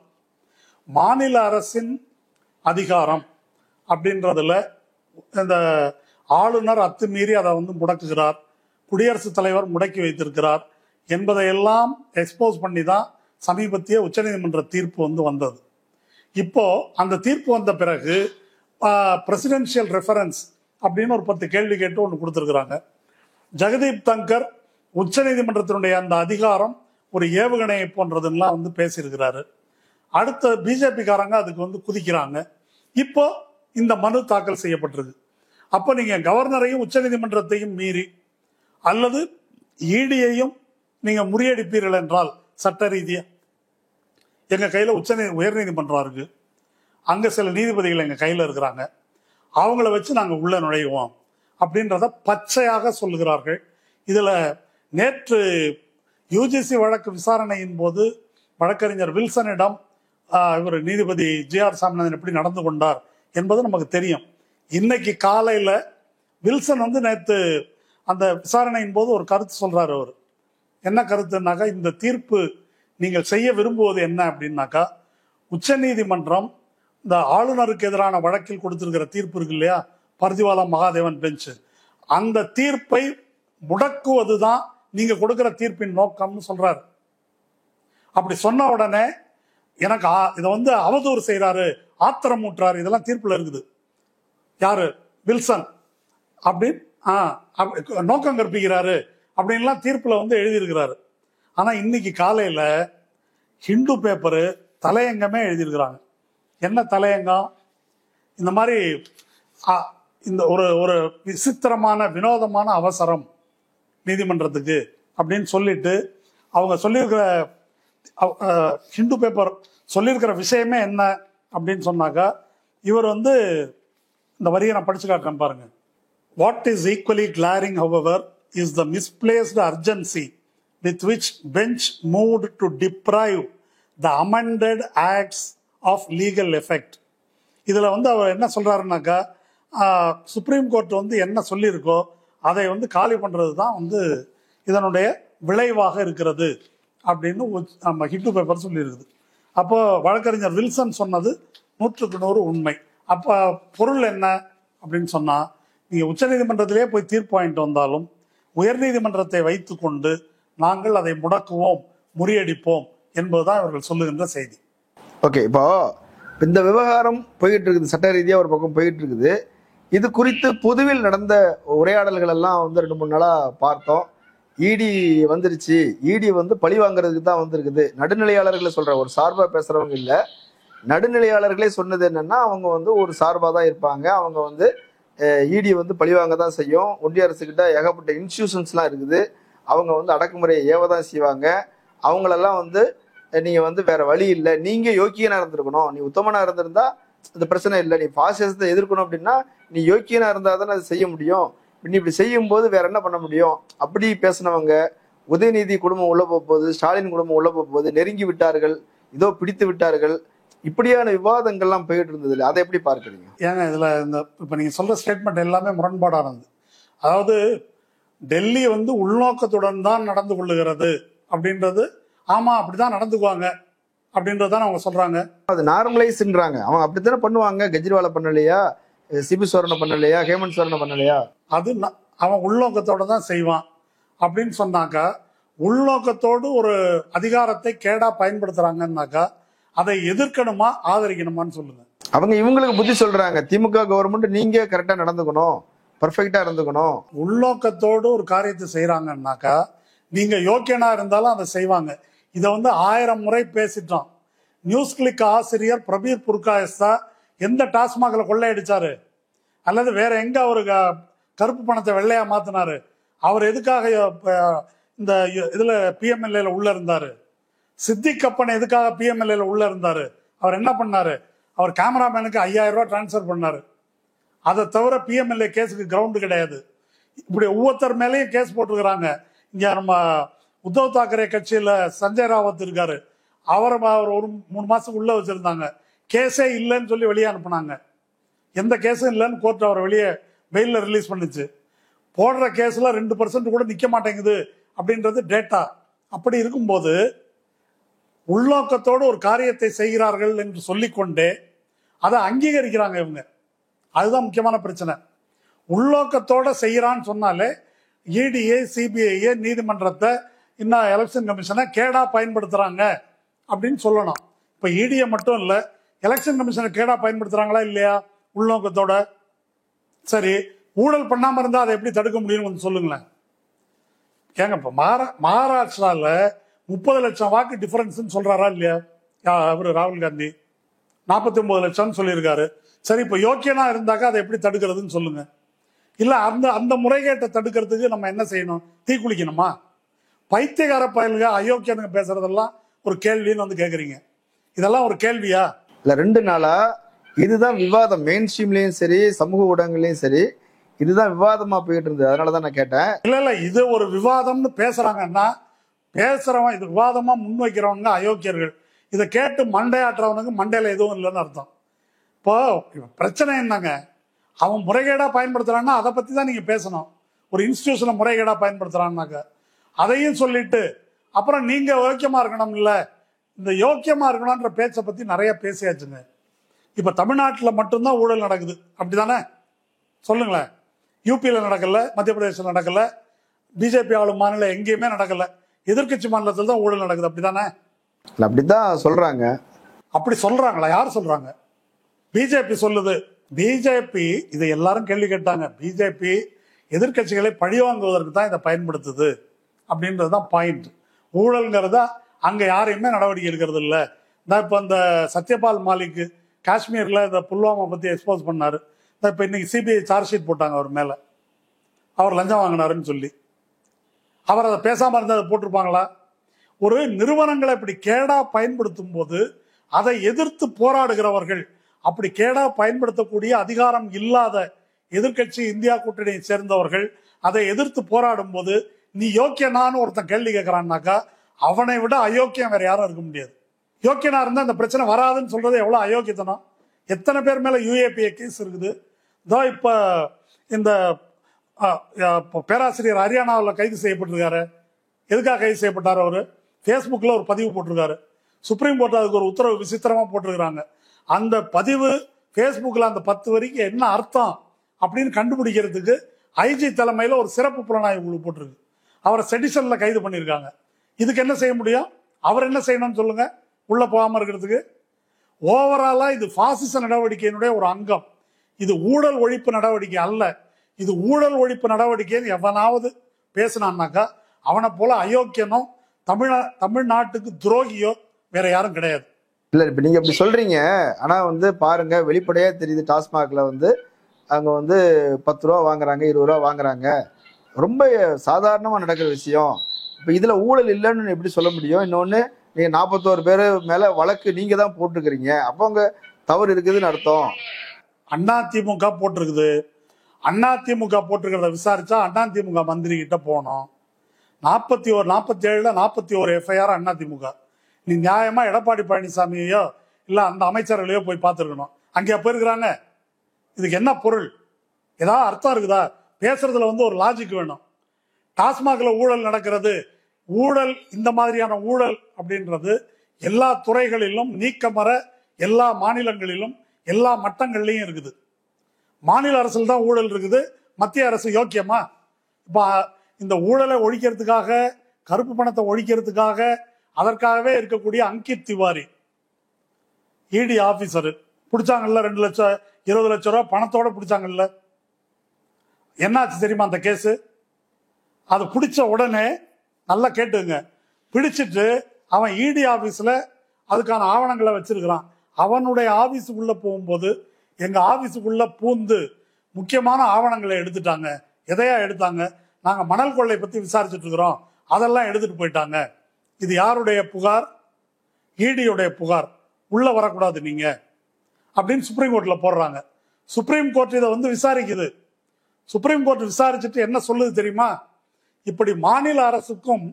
மாநில அரசின் அதிகாரம் அப்படின்றதுல இந்த ஆளுநர் அத்துமீறி அதை வந்து முடக்குகிறார், குடியரசுத் தலைவர் முடக்கி வைத்திருக்கிறார் என்பதையெல்லாம் எக்ஸ்போஸ் பண்ணி தான் சமீபத்திய உச்சநீதிமன்ற தீர்ப்பு வந்து வந்தது. இப்போ அந்த தீர்ப்பு வந்த பிறகு பிரசிடென்ஷியல் ரெஃபரன்ஸ் அப்படின்னு ஒரு 10 கேள்வி கேட்டு ஒன்று கொடுத்துருக்குறாங்க. ஜெகதீப் தங்கர் உச்சநீதிமன்றத்தினுடைய அந்த அதிகாரம் ஒரு ஏவுகணையை போன்றதுலாம் வந்து பேசியிருக்கிறாரு. அடுத்த பிஜேபிக்காரங்க அதுக்கு வந்து குதிக்கிறாங்க. இப்போ இந்த மனு தாக்கல் செய்யப்பட்டிருக்கு. அப்போ நீங்க கவர்னரையும் உச்சநீதிமன்றத்தையும் மீறி அல்லது இடியையும் நீங்க முறியடிப்பீர்கள் என்றால் சட்ட ரீதியா எங்க கையில உயர்நீதிமன்றம் இருக்கு, அங்க சில நீதிபதிகள் எங்க கையில இருக்கிறாங்க, அவங்கள வச்சு நாங்க உள்ள நுழைவோம் அப்படின்றத பச்சையாக சொல்லுகிறார்கள். இதுல நேற்று யுஜிசி வழக்கு விசாரணையின் போது வழக்கறிஞர் வில்சனிடம் இவர் நீதிபதி ஜி.ஆர். சாமிநாதன் எப்படி நடந்து கொண்டார் என்பது நமக்கு தெரியும். இன்னைக்கு காலையில வில்சன் வந்து நேற்று அந்த விசாரணையின் போது ஒரு கருத்து சொல்றாரு. அவர் என்ன கருத்துனாக்கா, இந்த தீர்ப்பு நீங்கள் செய்ய விரும்புவது என்ன அப்படின்னாக்கா, உச்சநீதிமன்றம் இந்த ஆளுநருக்கு எதிரான வழக்கில் கொடுத்திருக்கிற தீர்ப்பு இருக்கு இல்லையா, பர்திவாலா மகாதேவன் பெஞ்ச், அந்த தீர்ப்பை முடக்குவதுதான் நீங்க கொடுக்கிற தீர்ப்பின் நோக்கம்னு சொல்றாரு. அப்படி சொன்ன உடனே எனக்கு இதை வந்து அவதூறு செய்யறாரு, ஆத்திரம் ஊட்டுறாரு, இதெல்லாம் தீர்ப்புல இருக்குது. யாரு? வில்சன். அப்படின்னு நோக்கம் கற்பிக்கிறாரு அப்படின்லாம் தீர்ப்புல வந்து எழுதியிருக்கிறாரு. ஆனா இன்னைக்கு காலையில ஹிந்து பேப்பரு தலையங்கமே எழுதியிருக்கிறாங்க. என்ன தலையங்கம்? இந்த மாதிரி இந்த ஒரு விசித்திரமான வினோதமான அவசரம் நீதிமன்றத்துக்கு அப்படின்னு சொல்லிட்டு அவங்க சொல்லியிருக்கிற ஹிந்து பேப்பர் சொல்லியிருக்கிற விஷயமே என்ன அப்படின்னு சொன்னாக்கா, இவர் வந்து இந்த வரியை நான் படிச்சு காட்டுறேன் பாருங்க. What is equally கிளாரிங் however is the misplaced urgency with which bench moved to deprive the amended acts of legal effect. இதுல வந்து அவர் என்ன சொல்றாருனாக்கா, சுப்ரீம் கோர்ட் வந்து என்ன சொல்லியிருக்கோ அதை வந்து காலி பண்றது தான் வந்து இதனுடைய விளைவாக இருக்கிறது அப்படின்னு நம்ம ஹிந்து பேப்பர் சொல்லியிருக்குது. அப்போ வழக்கறிஞர் வில்சன் சொன்னது 100% உண்மை. அப்போ பொருள் என்ன அப்படின்னு சொன்னா, நீங்க உச்சநீதிமன்றத்திலே போய் தீர்ப்பு வாங்கிட்டு வந்தாலும் உயர்நீதிமன்றத்தை வைத்து கொண்டு நாங்கள் அதை முடக்குவோம், முறியடிப்போம் என்பதுதான் இவர்கள் சொல்லுகின்ற செய்தி. ஓகே, இப்போ இந்த விவகாரம் போயிட்டு இருக்குது, சட்ட ரீதியா ஒரு பக்கம் போயிட்டு இருக்குது. இது குறித்து பொதுவில் நடந்த உரையாடல்கள் எல்லாம் வந்து 2-3 நாளா பார்த்தோம். இடி வந்துருச்சு, இடி வந்து பழி வாங்குறதுக்கு தான் வந்திருக்குது. நடுநிலையாளர்களை சொல்ற, ஒரு சார்பா பேசுறவங்க இல்ல, நடுநிலையாளர்களே சொன்னது என்னன்னா, அவங்க வந்து ஒரு சார்பா தான் இருப்பாங்க, அவங்க வந்து இடி வந்து பழி வாங்க தான் செய்யும், ஒன்றிய அரசு கிட்ட ஏகப்பட்ட இன்ஸ்டிடியூஷன்ஸ்லாம் இருக்குது, அவங்க வந்து அடக்குமுறையை ஏவதான் செய்வாங்க, அவங்களெல்லாம் வந்து நீங்க வந்து வேற வழி இல்லை, நீங்க யோக்கியனா இருந்திருக்கணும், நீ உத்தமனா இருந்திருந்தா இந்த பிரச்சனை இல்லை, நீ பாசிசத்தை எதிர்க்கணும் அப்படின்னா நீ யோக்கியனா இருந்தா தானே அதை செய்ய முடியும், நீ இப்படி செய்யும் போது வேற என்ன பண்ண முடியும் அப்படி பேசினவங்க. உதயநிதி குடும்பம் உள்ள போகுது, ஸ்டாலின் குடும்பம் உள்ள போகுது, நெருங்கி விட்டார்கள், இதோ பிடித்து விட்டார்கள், இப்படியான விவாதங்கள்லாம் போயிட்டு இருந்தது இல்லை, அதை எப்படி பார்க்குறீங்க? ஏங்க இதுல இந்த இப்ப நீங்க சொல்ற ஸ்டேட்மெண்ட் எல்லாமே முரண்பாடானது. அதாவது டெல்லி வந்து உள்நோக்கத்துடன் தான் நடந்து கொள்ளுகிறது அப்படின்றது, ஆமா அப்படிதான் நடந்துக்குவாங்க அப்படின்றதான் அவங்க சொல்றாங்க. அது நார்மலைஸ்ன்றாங்க, அவங்க அப்படித்தானே பண்ணுவாங்க. கெஜ்ரிவாலை பண்ணலையா, சிபி சோரனை பண்ணலையா, ஹேமந்த் சோரனை பண்ணலையா, அது அவன் உள்நோக்கத்தோட தான் செய்வான் அப்படின்னு சொன்னாக்கா, உள்நோக்கத்தோடு ஒரு அதிகாரத்தை கேடா பயன்படுத்துறாங்கன்னாக்கா அதை எதிர்க்கணுமா ஆதரிக்கணுமான்னு சொல்லுங்க. அவங்க இவங்களுக்கு புத்தி சொல்றாங்க, திமுக கவர்மெண்ட் நீங்க கரெக்டா நடந்துக்கணும், பர்ஃபெக்டா இருந்துக்கணும். உள்நோக்கத்தோடு ஒரு காரியத்தை செய்யறாங்கன்னாக்கா நீங்க யோக்கியனா இருந்தாலும் அதை செய்வாங்க. இதை வந்து 1000 முறை பேசிட்டோம். நியூஸ் கிளிக் ஆசிரியர் பிரபீர் புர்காயஸ்தா எந்த டாஸ்மாக்ல கொள்ளையடிச்சாரு அல்லது வேற எங்க அவரு கருப்பு பணத்தை வெள்ளையா மாத்தினாரு, அவர் எதுக்காக இந்த இதுல பிஎம்எல்ஏல உள்ள இருந்தாரு, சித்திக் கப்பன் எதுக்காக பிஎம்எல்ஏல உள்ள இருந்தாரு, அவர் என்ன பண்ணாரு, அவர் கேமராமேனுக்கு 5000 ரூபாய் டிரான்ஸ்பர் பண்ணாரு. அதை தவிர பிஎம்எல்ஏ கேஸுக்கு கிரவுண்டு கிடையாது. இப்படி ஒவ்வொருத்தர் மேலேயும் கேஸ் போட்டுருக்கிறாங்க. இங்க நம்ம உத்தவ் தாக்கரே கட்சியில சஞ்சய் ராவத் இருக்காரு, அவர் ஒரு 3 மாசம் உள்ள வச்சிருந்தாங்க. கேஸே இல்லைன்னு சொல்லி வெளியே அனுப்புனாங்க. எந்த கேஸும் இல்லைன்னு கோர்ட் அவரை வெளியே பெயில ரிலீஸ் பண்ணுச்சு. போடுற கேஸ்ல 2% கூட நிக்க மாட்டேங்குது அப்படின்றது டேட்டா. அப்படி இருக்கும்போது உள்நோக்கத்தோடு ஒரு காரியத்தை செய்கிறார்கள் என்று சொல்லிக்கொண்டே அதை அங்கீகரிக்கிறாங்க இவங்க. அதுதான் முக்கியமான பிரச்சனை. உள்நோக்கத்தோட செய்யறான்னு சொன்னாலே இடிஏ, சிபிஐ, நீதிமன்றத்தை, இன்னும் எலெக்ஷன் கமிஷனை கேடா பயன்படுத்துறாங்க அப்படின்னு சொல்லணும். இப்ப இடியை மட்டும் இல்ல, எலெக்ஷன் கமிஷனை கேடா பயன்படுத்துறாங்களா இல்லையா உள்நோக்கத்தோட? சரி, ஊழல் பண்ணாம இருந்தா அதை எப்படி தடுக்க முடியும்னு கொஞ்சம் சொல்லுங்களேன். ஏங்க, இப்ப மகாராஷ்டிரால 30 லட்சம் வாக்கு டிஃபரன்ஸ் சொல்றாரா இல்லையா அவரு ராகுல் காந்தி? 49 லட்சம் சொல்லியிருக்காரு. சரி, இப்ப யோக்கியனா இருந்தாக்கா அதை எப்படி தடுக்கிறதுன்னு சொல்லுங்க. இல்ல அந்த அந்த முறைகேட்டை தடுக்கிறதுக்கு நம்ம என்ன செய்யணும்? தீ குளிக்கணுமா? பைத்தியகார பயலுங்க அயோக்கியனுங்க பேசுறதெல்லாம் ஒரு கேள்வின்னு வந்து கேக்குறீங்க. இதெல்லாம் ஒரு கேள்வியா? இல்ல, 2 நாளா இதுதான் விவாதம். மெயின் ஸ்ட்ரீம்லயும் சரி, சமூக ஊடகங்களையும் சரி, இதுதான் விவாதமா போயிட்டு இருந்தது. அதனாலதான் நான் கேட்டேன். இல்ல, இது ஒரு விவாதம்னு பேசுறாங்கன்னா, பேசுறவன் இது விவாதமா முன்வைக்கிறவங்க அயோக்கியர்கள். இதை கேட்டு மண்டையாட்டுறவனுக்கு மண்டையில எதுவும் இல்லைன்னு அர்த்தம். இப்போ பிரச்சனை என்னங்க, அவன் முறைகேடா பயன்படுத்துறான்னா அதை பத்தி தான் நீங்க பேசணும். ஒரு இன்ஸ்டிடியூஷனை முறைகேடா பயன்படுத்துறான்னாக்க அதையும் சொல்லிட்டு அப்புறம் நீங்க யோக்கியமா இருக்கணும். இல்ல, இந்த யோக்கியமா இருக்கணும்ன்ற பேச்சை பத்தி நிறைய பேசியாச்சுங்க. இப்ப தமிழ்நாட்டில் மட்டும்தான் ஊழல் நடக்குது, அப்படிதானே? சொல்லுங்களேன். யூபியில நடக்கல, மத்திய பிரதேசம் நடக்கல, பிஜேபி ஆளும் மாநிலம் எங்கேயுமே நடக்கல, எதிர்கட்சி மாநிலத்தில் தான் ஊழல் நடக்குது, அப்படிதானே? அப்படித்தான் சொல்றாங்க. அப்படி சொல்றாங்களா? யார் சொல்றாங்க? பிஜேபி சொல்லுது. பிஜேபி இதை எல்லாரும் கேள்வி கேட்டாங்க. பிஜேபி எதிர்கட்சிகளை பழிவாங்குவதற்கு தான் இதை பயன்படுத்துது அப்படின்றதுதான் பாயிண்ட். ஊழல்ங்கிறத அங்க யாரையுமே நடவடிக்கை எடுக்கிறது இல்லை. இப்ப இந்த சத்யபால் மாலிக் காஷ்மீர்ல இந்த புல்வாமா பத்தி எக்ஸ்போஸ் பண்ணாரு. இப்ப இன்னைக்கு சிபிஐ சார்ஜ் ஷீட் போட்டாங்க அவர் மேல, அவர் லஞ்சம் வாங்கினாருன்னு சொல்லி. அவர் அதை பேசாம இருந்தா அதை போட்டிருப்பாங்களா? ஒரு நிறுவனங்களை இப்படி கேடா பயன்படுத்தும் போது அதை எதிர்த்து போராடுகிறவர்கள், அப்படி கேடா பயன்படுத்தக்கூடிய அதிகாரம் இல்லாத எதிர்கட்சி இந்தியா கூட்டணியை சேர்ந்தவர்கள் அதை எதிர்த்து போராடும் போது நீ யோக்கியனான்னு ஒருத்தன் கேள்வி கேட்கறான்னாக்கா அவனை விட அயோக்கியம் வேற யாரும் இருக்க முடியாது. யோக்கியனா இருந்தா இந்த பிரச்சனை வராதுன்னு சொல்றது எவ்வளவு அயோக்கியத்தனம். எத்தனை பேர் மேல யுஏபிஏ கேஸ் இருக்குது. இதோ இப்ப இந்த பேராசிரியர் ஹரியானாவில் கைது செய்யப்பட்டிருக்காரு. எதுக்காக கைது செய்யப்பட்டார்? அவரு பேஸ்புக்ல ஒரு பதிவு போட்டிருக்காரு. சுப்ரீம் கோர்ட் அதுக்கு ஒரு உத்தரவு விசித்திரமா போட்டிருக்கிறாங்க. அந்த பதிவு பேஸ்புக்ல அந்த 10 வரைக்கும் என்ன அர்த்தம் அப்படின்னு கண்டுபிடிக்கிறதுக்கு ஐஜி தலைமையில ஒரு சிறப்பு புலனாய்வு குழு போட்டிருக்கு. அவரை செடிஷன்ல கைது பண்ணியிருக்காங்க. இதுக்கு என்ன செய்ய முடியும்? அவர் என்ன செய்யணும்னு சொல்லுங்க, உள்ள போகாம இருக்கிறதுக்கு. ஓவராலா இது பாசிச நடவடிக்கையினுடைய ஒரு அங்கம். இது ஊழல் ஒழிப்பு நடவடிக்கை அல்ல. இது ஊழல் ஒழிப்பு நடவடிக்கைன்னு எவனாவது பேசினான்னாக்கா அவனை போல அயோக்கியனோ தமிழ்நாட்டுக்கு துரோகியோ வேற யாரும் கிடையாது. இல்ல, இப்ப நீங்க அப்படி சொல்றீங்க. ஆனா பாருங்க, வெளிப்படையா தெரியுது. டாஸ்மாக்ல அங்க 10 ரூபா வாங்குறாங்க, 20 ரூபா வாங்குறாங்க. ரொம்ப சாதாரணமா நடக்கிற விஷயம். இப்ப இதுல ஊழல் இல்லைன்னு எப்படி சொல்ல முடியும்? இன்னொன்னு, நீங்க 41 பேரு மேல வழக்கு நீங்க தான் போட்டிருக்கிறீங்க. அப்ப அங்க தவறு இருக்குதுன்னு அர்த்தம். அதிமுக போட்டிருக்குது. அதிமுக போட்டிருக்கிறத விசாரிச்சா அதிமுக மந்திரி கிட்ட போனோம். 47 எஃப்ஐஆர் அதிமுக. நீ நியாயமா எடப்பாடி பழனிசாமியோ இல்ல அந்த அமைச்சர்களையோ போய் பார்த்துருக்கணும். அங்கே போயிருக்கிறாங்க. இதுக்கு என்ன பொருள்? ஏதாவது அர்த்தம் இருக்குதா? பேசுறதுல ஒரு லாஜிக் வேணும். டாஸ்மாக்ல ஊழல் நடக்கிறது, ஊழல் இந்த மாதிரியான ஊழல் அப்படின்றது எல்லா துறைகளிலும் நீக்கமற எல்லா மாநிலங்களிலும் எல்லா மட்டங்கள்லையும் இருக்குது. மாநில அரசில் தான் ஊழல் இருக்குது. மத்திய அரசு யோக்கியமா? இப்ப இந்த ஊழலை ஒழிக்கிறதுக்காக, கருப்பு பணத்தை ஒழிக்கிறதுக்காக அதற்காகவே இருக்கக்கூடிய அங்கித் திவாரி இடி ஆபீசர் பிடிச்சாங்கல்ல, 2 லட்சம் 20 லட்சம் ரூபாய் பணத்தோட பிடிச்சாங்கல்ல. என்னாச்சு தெரியுமா அந்த கேஸ்? அது பிடிச்ச உடனே நல்லா கேட்டுங்க, பிடிச்சிட்டு அவன் இடி ஆபீஸ்ல அதுக்கான ஆவணங்களை வச்சிருக்கிறான். அவனுடைய ஆபீஸுக்குள்ள போகும்போது எங்க ஆபீஸுக்குள்ள பூந்து முக்கியமான ஆவணங்களை எடுத்துட்டாங்க. எதையா எடுத்தாங்க? நாங்க மணல் கொள்ளை பத்தி விசாரிச்சுட்டு இருக்கிறோம், அதெல்லாம் எடுத்துட்டு போயிட்டாங்க. இது யாருடைய புகார்? இடியுடைய புகார். உள்ள வரக்கூடாது நீங்க அப்படின்னு சுப்ரீம் கோர்ட்ல போடுறாங்க. சுப்ரீம் கோர்ட் இதை விசாரிக்குது. சுப்ரீம் கோர்ட் விசாரிச்சுட்டு என்ன சொல்லுது தெரியுமா? இப்படி மாநில அரசுக்கும்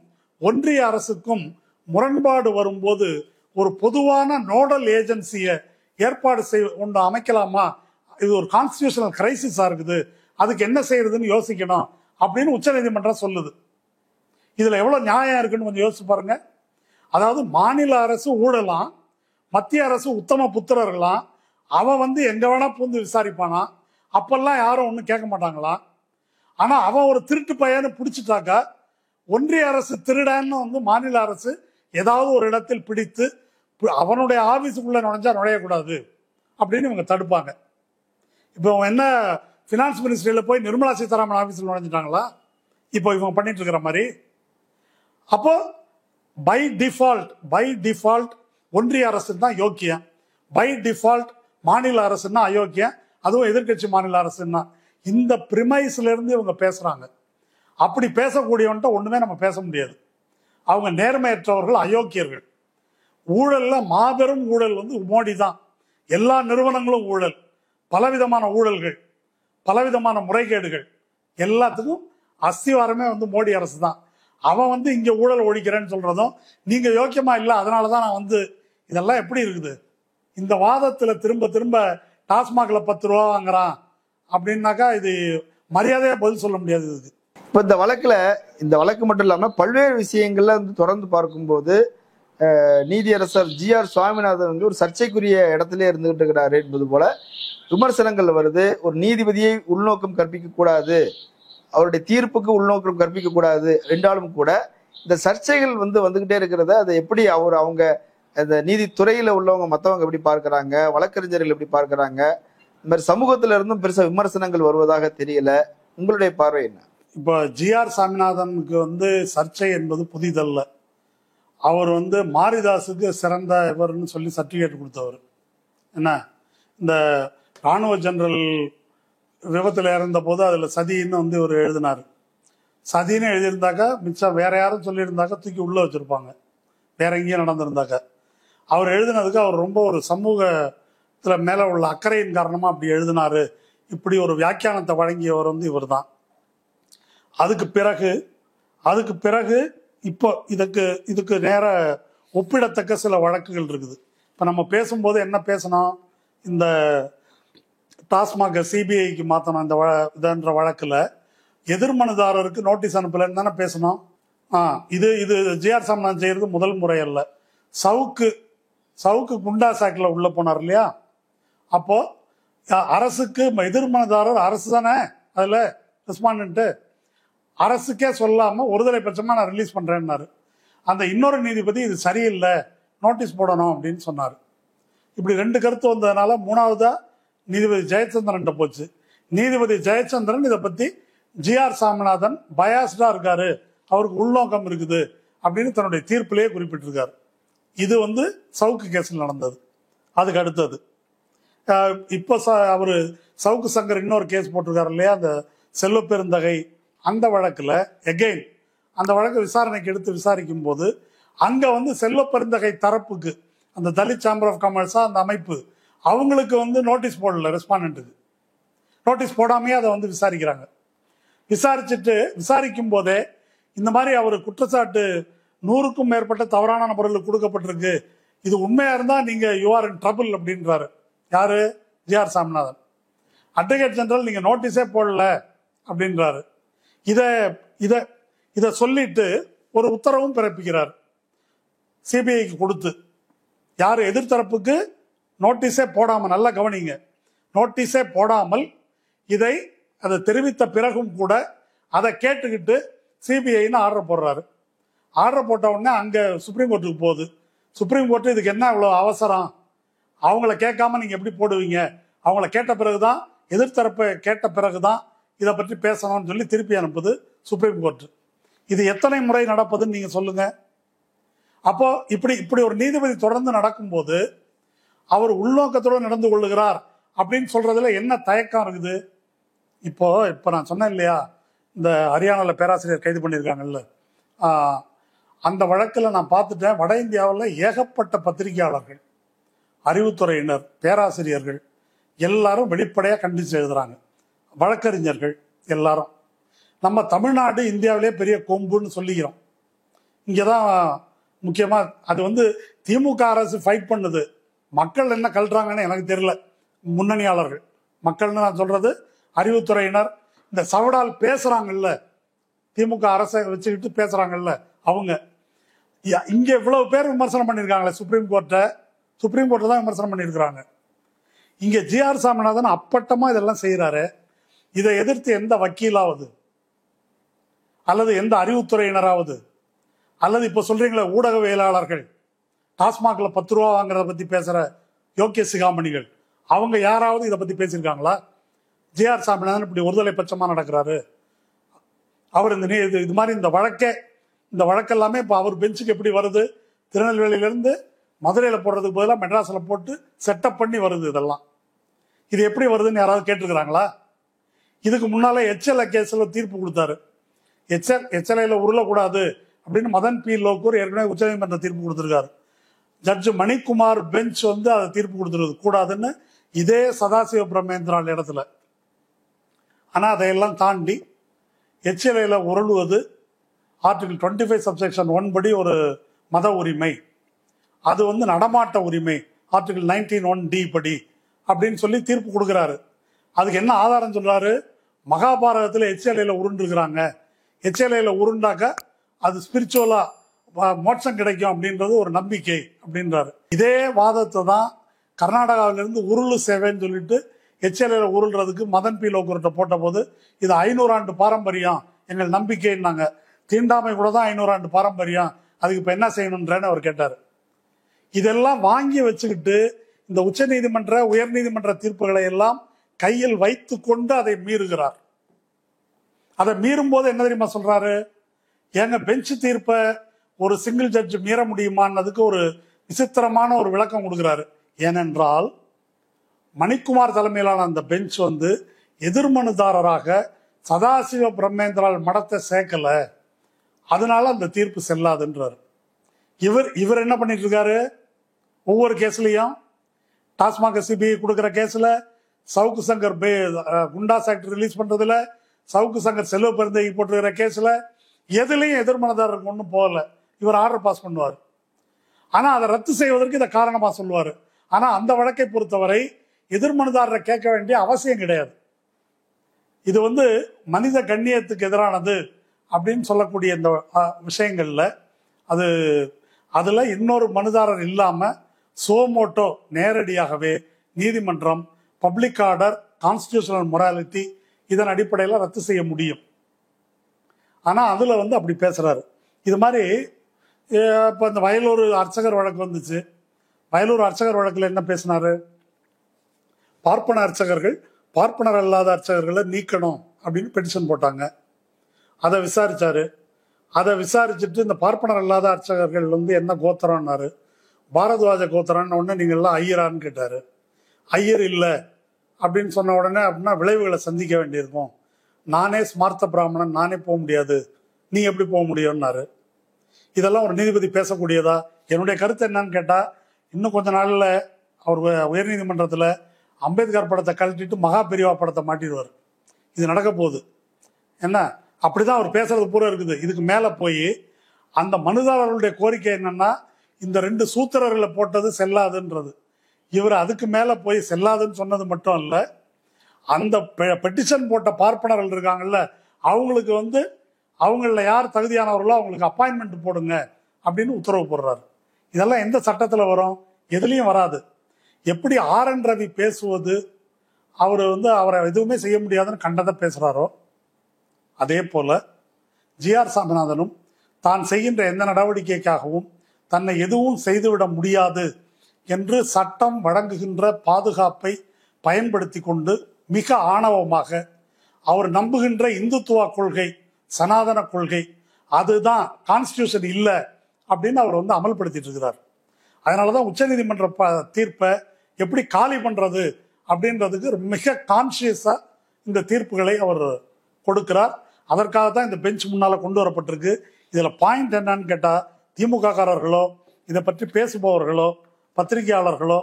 ஒன்றிய அரசுக்கும் முரண்பாடு வரும்போது ஒரு பொதுவான நோடல் ஏஜென்சியை ஏற்பாடு ஒன்று அமைக்கலாமா? இது ஒரு கான்ஸ்டிடியூஷனல் கிரைசிஸா இருக்குது, அதுக்கு என்ன செய்யறதுன்னு யோசிக்கணும் அப்படின்னு உச்சநீதிமன்றம் சொல்லுது. இதுல எவ்வளவு நியாயம் இருக்குன்னு கொஞ்சம் யோசிச்சு பாருங்க. அதாவது மாநில அரசு ஊழலாம், மத்திய அரசு உத்தம புத்திரர்களாம், அவன் வந்து எங்க வேணா பூந்து விசாரிப்பானா, அப்பெல்லாம் யாரும் ஒன்றும் கேட்க மாட்டாங்களா? ஆனா அவன் ஒரு திருட்டு பையன்னு பிடிச்சிட்டாக்கா ஒன்றிய அரசு திருடன்னு வந்து மாநில அரசு ஏதாவது ஒரு இடத்தில் பிடித்து அவனுடைய ஆபீஸுக்குள்ள நுழைஞ்சா நுழையக்கூடாது அப்படின்னு இவங்க தடுப்பாங்க. இப்போ என்ன பினான்ஸ் மினிஸ்ட்ரியில போய் நிர்மலா சீதாராமன் ஆபீஸில் நுழைஞ்சிட்டாங்களா இப்போ இவங்க பண்ணிட்டு இருக்கிற மாதிரி? அப்போ பை டிஃபால்ட் ஒன்றிய அரசு தான் யோக்கியம், பை டிஃபால்ட் மாநில அரசுன்னா அயோக்கியம், அதுவும் எதிர்கட்சி மாநில அரசுன்னா. இந்த பிரிமைஸ்ல இருந்து இவங்க பேசுறாங்க. அப்படி பேசக்கூடியவன்ட்ட ஒண்ணுமே நம்ம பேச முடியாது. அவங்க நேர்மையற்றவர்கள், அயோக்கியர்கள். ஊழல்ல மாபெரும் ஊழல் வந்து மோடி தான். எல்லா நிறுவனங்களும் ஊழல், பலவிதமான ஊழல்கள், பலவிதமான முறைகேடுகள், எல்லாத்துக்கும் அஸ்திவாரமே வந்து மோடி அரசு தான். அவன் வந்து இங்க ஊழல் ஒழிக்கிறேன்னு சொல்றதும் நீங்க யோக்கியமா இல்லை அதனாலதான் நான் வந்து, இதெல்லாம் எப்படி இருக்குது? இந்த வாதத்துல திரும்ப திரும்ப டாஸ்மாக்ல 10 ரூபா வாங்குறான் அப்படின்னாக்கா இது மரியாதையா பதில் சொல்ல முடியாது. இதுக்கு இப்ப இந்த வழக்கு மட்டும் இல்லாம பல்வேறு விஷயங்கள்ல வந்து தொடர்ந்து பார்க்கும்போது நீதியரசர் ஜி.ஆர். சுவாமிநாதன் வந்து ஒரு சர்ச்சைக்குரிய இடத்துல இருந்துகிட்டு இருக்கிறாரு என்பது போல விமர்சனங்கள் வருது. ஒரு நீதிபதியை உள்நோக்கம் கற்பிக்க கூடாது, அவருடைய தீர்ப்புக்கு உள்நோக்கம் கற்பிக்க கூடாது என்றாலும் கூட இந்த சர்ச்சைகள் வந்து வந்துகிட்டே இருக்கிறத அதை எப்படி அவங்க அந்த நீதித்துறையில உள்ளவங்க மற்றவங்க எப்படி பார்க்கறாங்க, வழக்கறிஞர்கள் எப்படி பார்க்கறாங்க, இந்த மாதிரி சமூகத்தில இருந்தும் பெருசா விமர்சனங்கள் வருவதாக தெரியல. உங்களுடைய பார்வை என்ன? இப்போ ஜி.ஆர். சாமிநாதனுக்கு வந்து சர்ச்சை என்பது புதிதல்ல. அவர் வந்து மாரிதாஸுக்கு சிறந்த இவர்னு சொல்லி சர்டிபிகேட் கொடுத்தவர். என்ன, இந்த ராணுவ ஜெனரல் விபத்தில் இறந்த போது அதில் சதின்னு வந்து இவர் எழுதினார். சதின்னு எழுதியிருந்தாக்கா மிச்சம் வேற யாரும் சொல்லியிருந்தாக்கா தூக்கி உள்ள வச்சிருப்பாங்க, வேற எங்கேயும் நடந்திருந்தாக்கா. அவர் எழுதினதுக்கு அவர் ரொம்ப ஒரு சமூகத்துல மேல உள்ள அக்கறையின் காரணமா அப்படி எழுதினாரு, இப்படி ஒரு வியாக்கியானத்தை வழங்கியவர் வந்து இவர் தான். அதுக்கு பிறகு இப்போ இதுக்கு நேர ஒப்பிடத்தக்க சில வழக்குகள் இருக்குது. இப்ப நம்ம பேசும்போது என்ன பேசணும், இந்த டாஸ்மாக சிபிஐக்கு மாத்தணும் இந்த வழக்குல எதிர்மனுதாரருக்கு நோட்டீஸ் அனுப்பலன்னு தானே பேசணும். இது ஜி.ஆர். சாமிநாதன் செய்யறது முதல் முறை அல்ல. சவுக்கு குண்டா சாக்கில் உள்ள போனார் இல்லையா, அப்போ அரசுக்கு எதிர்மனுதாரர் அரசு தானே அதுல ரெஸ்பாண்டன்ட், அரசுக்கே சொல்லாம ஒருதலை பட்சமா நான் ரிலீஸ் பண்றேன்னாரு. அந்த இன்னொரு நீதிபதி இது சரியில்லை, நோட்டீஸ் போடணும் அப்படின்னு சொன்னார். இப்படி 2 கருத்து வந்ததுனால மூணாவதா நீதிபதி ஜெயச்சந்திரன் போச்சு. நீதிபதி ஜெயச்சந்திரன் இதை பத்தி ஜி.ஆர். சாமிநாதன் பயாஸ்டா இருக்காரு, அவருக்கு உள்நோக்கம் இருக்குது அப்படின்னு தன்னுடைய தீர்ப்பிலேயே குறிப்பிட்டிருக்காரு. இது வந்து சவுக்கு கேஸில் நடந்தது. அதுக்கு அடுத்தது இப்போ அவரு சவுக்கு சங்கர் இன்னொரு கேஸ் போட்டிருக்காரு இல்லையா, அந்த செல்வ பெருந்தகை. அந்த வழக்குல எகெயின் அந்த வழக்கு விசாரணைக்கு எடுத்து விசாரிக்கும் போது அங்க வந்து செல்வ பெருந்தகை தரப்புக்கு அந்த தலித் சேம்பர் ஆஃப் காமர்ஸா அந்த அமைப்பு அவங்களுக்கு வந்து நோட்டீஸ் போடல, ரெஸ்பாண்டன்ட்டுக்கு நோட்டீஸ் போடாமையே அதை வந்து விசாரிக்கிறாங்க. விசாரிக்கும் போதே இந்த மாதிரி அவர் குற்றச்சாட்டு 100க்கும் மேற்பட்ட தவறான நபர்களுக்கு கொடுக்கப்பட்டிருக்கு, இது உண்மையா இருந்தா நீங்க யூ ஆர் இன் ட்ரபிள் அப்படின்றாரு. யாரு? ஜி.ஆர். சாமிநாதன். அட்வொகேட் ஜெனரல் நீங்க நோட்டீஸே போடல அப்படின்றாரு. இத சொல்லிட்டு ஒரு உத்தரவும் பிறப்பிக்கிறார் சிபிஐக்கு கொடுத்து. யாரு? எதிர்த்தரப்புக்கு நோட்டீஸே போடாம, நல்லா கவனிங்க, நோட்டீஸே போடாமல் அதை தெரிவித்த பிறகும் கூட அதை கேட்டுக்கிட்டு சிபிஐன்னு ஆர்டர் போடுறாரு. ஆர்டர் போட்ட உடனே அங்க சுப்ரீம் கோர்ட்டுக்கு போகுது. சுப்ரீம் கோர்ட்டு இதுக்கு என்ன இவ்வளவு அவசரம், அவங்கள கேட்காம நீங்க எப்படி போடுவீங்க, அவங்கள கேட்ட பிறகுதான், எதிர்த்தரப்பை கேட்ட பிறகுதான் இதை பற்றி பேசணும்னு சொல்லி திருப்பி அனுப்புது சுப்ரீம் கோர்ட். இது எத்தனை முறை நடப்பதுன்னு நீங்க சொல்லுங்க. அப்போ இப்படி ஒரு நீதிபதி தொடர்ந்து நடக்கும்போது அவர் உள்நோக்கத்தோடு நடந்து கொள்ளுகிறார் அப்படின்னு சொல்றதுல என்ன தயக்கம் இருக்குது? இப்போ நான் சொன்னேன் இல்லையா, இந்த ஹரியானால பேராசிரியர் கைது பண்ணியிருக்காங்கல்ல, அந்த வழக்கில் நான் பார்த்துட்டேன். வட இந்தியாவில் ஏகப்பட்ட பத்திரிகையாளர்கள், அறிவுத்துறையினர், பேராசிரியர்கள் எல்லாரும் வெளிப்படையாக கண்டித்து எழுதுறாங்க. வழக்கறிஞர்கள் எல்லாரும். நம்ம தமிழ்நாடு இந்தியாவிலே பெரிய கொம்புன்னு சொல்லிக்கிறோம். இங்கதான் முக்கியமா அது வந்து திமுக அரசு ஃபைட் பண்ணுது. மக்கள் என்ன கல்றாங்கன்னு எனக்கு தெரியல. முன்னணியாளர்கள் மக்கள்னு நான் சொல்றது அறிவுத்துறையினர், இந்த சவடால் பேசுறாங்கல்ல, திமுக அரசை வச்சுக்கிட்டு பேசுறாங்கல்ல, அவங்க இங்க இவ்வளவு பேர் விமர்சனம் பண்ணியிருக்காங்களே சுப்ரீம் கோர்ட்டை தான் விமர்சனம் பண்ணியிருக்கிறாங்க. இங்க ஜி.ஆர். சாமிநாதன் அப்பட்டமா இதெல்லாம் செய்யறாரு. இதை எதிர்த்து எந்த வக்கீலாவது அல்லது எந்த அறிவுத்துறையினராவது அல்லது இப்ப சொல்றீங்களே ஊடகவியலாளர்கள் டாஸ்மாக்ல 10 ரூபா வாங்குறத பத்தி பேசுற யோக்கிய சிகாமணிகள், அவங்க யாராவது இதை பத்தி பேசியிருக்காங்களா? ஜி.ஆர். சாமிநாதன் இப்படி ஒருதலை பட்சமா நடக்கிறாரு. அவர் இது மாதிரி இந்த வழக்கெல்லாமே இப்ப அவர் பெஞ்சுக்கு எப்படி வருது, திருநெல்வேலியிலிருந்து மதுரையில போடுறதுக்கு பதிலாக மெட்ராஸ்ல போட்டு செட்டப் பண்ணி வருது. இதெல்லாம் இது எப்படி வருதுன்னு யாராவது கேட்டிருக்கிறாங்களா? இதுக்கு முன்னாலே எச்எல்ஏ கேஸ்ல தீர்ப்பு கொடுத்தாரு. எச்எல்ஏல உருளக்கூடாது அப்படின்னு மதன் பி லோக்கூர் ஏற்கனவே உச்சநீதிமன்ற தீர்ப்பு கொடுத்திருக்காரு. ஜட்ஜ் மணிக்குமார் பெஞ்ச் வந்து அதை தீர்ப்பு கொடுத்துருது கூடாதுன்னு இதே சதாசிவ பிரம்மேந்திரால் இடத்துல. ஆனா அதையெல்லாம் தாண்டி எச்எல்ஏல உருளுவது ஆர்டிகல் 25 சப்செக்ஷன் 1 படி ஒரு மத உரிமை, அது வந்து நடமாட்ட உரிமை ஆர்டிகல் 19(1)D படி அப்படின்னு சொல்லி தீர்ப்பு கொடுக்கிறாரு. அதுக்கு என்ன ஆதாரம் சொல்றாரு? மகாபாரதத்துல எச்எல்ஏல உருண்டுருக்கிறாங்க, எச்எல்ஏல உருண்டாக்க அது ஸ்பிரிச்சுவலா மோட்சம் கிடைக்கும் அப்படின்றது ஒரு நம்பிக்கை அப்படின்றாரு. இதே வாதத்தை தான் கர்நாடகாவிலிருந்து உருளு சேவைன்னு சொல்லிட்டு எச்எல்ஏல உருள்றதுக்கு மதன் பி லோக்கூர்ட்ட போட்ட போது இது 500 ஆண்டு பாரம்பரியம் எங்கள் நம்பிக்கைன்னாங்க. தீண்டாமை கூட தான் 500 ஆண்டு பாரம்பரியம், அதுக்கு இப்ப என்ன செய்யணும்ன்றன்னு அவர் கேட்டாரு. இதெல்லாம் வாங்கி வச்சுக்கிட்டு இந்த உச்ச நீதிமன்ற உயர் நீதிமன்ற தீர்ப்புகளை எல்லாம் கையில் வைத்து கொண்டு அதை மீறுகிறார். அதை மீறும் போது என்ன தெரியுமா சொல்றாரு? ஏங்க பெஞ்ச் தீர்ப்பை ஒரு சிங்கிள் ஜட்ஜ் மீற முடியுமான்னதுக்கு ஒரு விசித்திரமான ஒரு விளக்கம் கொடுக்கிறாரு. ஏனென்றால் மணிக்குமார் தலைமையிலான அந்த பெஞ்ச் வந்து எதிர்மனுதாரராக சதாசிவ பிரம்மேந்திரால் மடத்தை சேர்க்கல, அதனால அந்த தீர்ப்பு செல்லாதுன்றார். இவர் என்ன பண்ணிட்டு இருக்காரு? ஒவ்வொரு கேஸ்லயும் டாஸ்மாக் சிபிஐ கொடுக்கிற கேஸ்ல, சவுக்கு சங்கர் குண்டாஸ் ஆக்ட் ரிலீஸ் பண்றதுல, சவுக்கு சங்கர் செல்வ பெருந்தகை போட்டிருக்கிற கேஸ்ல எதுலையும் எதிர்மனதாரருக்கு ஒன்றும் போகல. இவர் ஆர்டர் பாஸ் பண்ணுவார். ஆனா அதை ரத்து செய்வதற்கு இதை காரணமா சொல்லுவாரு. ஆனா அந்த வழக்கை பொறுத்தவரை எதிர்மனுதாரரை கேட்க வேண்டிய அவசியம் கிடையாது. இது வந்து மனித கண்ணியத்துக்கு எதிரானது அப்படின்னு சொல்லக்கூடிய இந்த விஷயங்கள்ல அதுல இன்னொரு மனுதாரர் இல்லாம சோமோட்டோ நேரடியாகவே நீதிமன்றம் பப்ளிக் ஆர்டர், கான்ஸ்டிடியூஷனல் மொராலிட்டி இதன் அடிப்படையில் ரத்து செய்ய முடியும். ஆனா அதுல வந்து அப்படி பேசுறாரு. இது மாதிரி இப்ப இந்த வயலூர் அர்ச்சகர் வழக்கு வந்துச்சு. வயலூர் அர்ச்சகர் வழக்குல என்ன பேசினாரு? பார்ப்பன அர்ச்சகர்கள் பார்ப்பனர் அல்லாத அர்ச்சகர்களை நீக்கணும் அப்படின்னு பெட்டிஷன் போட்டாங்க. அதை விசாரிச்சாரு. அதை விசாரிச்சுட்டு இந்த பார்ப்பனர் அல்லாத அர்ச்சகர்கள் வந்து என்ன கோத்திரம்னாரு. பாரத்வாஜ கோத்திரம்னு உடனே நீங்க எல்லாம் ஐயரான்னு கேட்டாரு. ஐயர் இல்லை அப்படின்னு சொன்ன உடனே அப்படின்னா விளைவுகளை சந்திக்க வேண்டியிருக்கும், நானே ஸ்மார்த்த பிராமணன், நானே போக முடியாது, நீ எப்படி போக முடியும்னாரு. இதெல்லாம் ஒரு நீதிபதி பேசக்கூடியதா? என்னுடைய கருத்து என்னன்னு கேட்டா, இன்னும் கொஞ்ச நாள்ல அவர் உயர்நீதிமன்றத்துல அம்பேத்கர் படத்தை கழட்டிட்டு மகா பெரிவா படத்தை மாட்டிடுவார். இது நடக்க போகுது. என்ன அப்படிதான் அவர் பேசுறது பூரா இருக்குது. இதுக்கு மேல போய் அந்த மனுதாரர்களுடைய கோரிக்கை என்னன்னா, இந்த 2 சூத்திரர்களை போட்டது செல்லாதுன்றது. இவர் அதுக்கு மேல போய் செல்லாதுன்னு சொன்னது மட்டும் இல்ல, அந்த பெட்டிஷன் போட்ட பார்ப்பனர்கள் இருக்காங்கல்ல, அவங்களுக்கு வந்து அவங்கள யார் தகுதியானவர்களோ அவங்களுக்கு அப்பாயின்மெண்ட் போடுங்க அப்படின்னு உத்தரவு போடுறாரு. இதெல்லாம் எந்த சட்டத்துல வரும்? எதுலயும் வராது. எப்படி ஆர்.என். ரவி பேசுவது, அவர் வந்து அவரை எதுவுமே செய்ய முடியாதுன்னு கண்டதை பேசுறாரோ, அதே போல ஜி.ஆர். சாமிநாதனும் தான் செய்கின்ற எந்த நடவடிக்கைக்காகவும் தன்னை எதுவும் செய்துவிட முடியாது என்று சட்டம் வழங்குகின்ற பாதுகாப்பை பயன்படுத்தி கொண்டு மிக ஆணவமாக அவர் நம்புகின்ற இந்துத்துவ கொள்கை, சனாதன கொள்கை, அதுதான் கான்ஸ்டிடியூஷன் இல்லை அப்படின்னு அவர் வந்து அமல்படுத்திட்டு இருக்கிறார். அதனாலதான் உச்சநீதிமன்ற தீர்ப்பை எப்படி காலி பண்றது அப்படின்றதுக்கு மிக கான்சியஸா இந்த தீர்ப்புகளை அவர் கொடுக்கிறார். அதற்காகத்தான் இந்த பெஞ்ச் முன்னால கொண்டு வரப்பட்டிருக்கு. இதுல பாயிண்ட் என்னன்னு கேட்டா, திமுக காரர்களோ இதை பற்றி பேசுபவர்களோ பத்திரிகையாளர்களோ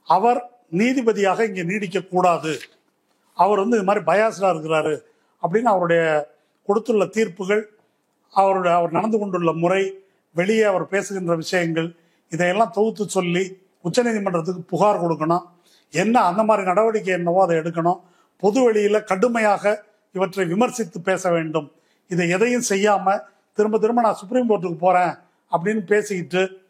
அவர் நீதிபதியாக இங்கே நீடிக்க கூடாது, அவர் வந்து இது மாதிரி பயாஸ்டா இருக்கிறாரு அப்படின்னு அவருடைய கொடுத்துள்ள தீர்ப்புகள், அவர் நடந்து கொண்டுள்ள முறை, வெளியே அவர் பேசுகின்ற விஷயங்கள் இதையெல்லாம் தொகுத்து சொல்லி உச்சநீதிமன்றத்துக்கு புகார் கொடுக்கணும். என்ன அந்த மாதிரி நடவடிக்கை என்னவோ அதை எடுக்கணும். பொது வெளியில கடுமையாக இவற்றை விமர்சித்து பேச வேண்டும். இதை எதையும் செய்யாம திரும்ப திரும்ப நான் சுப்ரீம் கோர்ட்டுக்கு போறேன் அப்படின்னு பேசிக்கிட்டு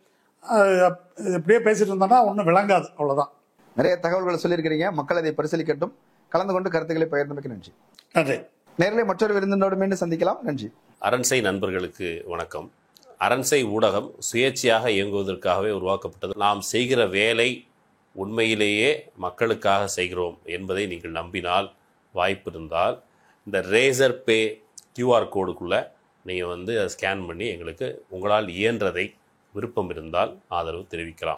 இப்படியே பேசிட்டு இருந்தோம்னா ஒன்றும் விளங்காது. அவ்வளவுதான். நிறைய தகவல்களை சொல்லியிருக்கிறீங்க. மக்கள் அதை பரிசீலிக்கட்டும். கலந்து கொண்டு கருத்துக்களை பகிர்ந்தமைக்கு நன்றி. நன்றி. நேரிலே மற்றொரு விருந்தினோடு மீண்டும் சந்திக்கலாம். நன்றி. அரண்சை நண்பர்களுக்கு வணக்கம். அரண்சை ஊடகம் சுயேட்சையாக இயங்குவதற்காகவே உருவாக்கப்பட்டது. நாம் செய்கிற வேலை உண்மையிலேயே மக்களுக்காக செய்கிறோம் என்பதை நீங்கள் நம்பினால், வாய்ப்பு இருந்தால் இந்த ரேசர் பே QR கோடுக்குள்ளே நீங்கள் அதை ஸ்கேன் பண்ணி எங்களுக்கு உங்களால் இயன்றதை விருப்பம் இருந்தால் ஆதரவு தெரிவிக்கலாம்.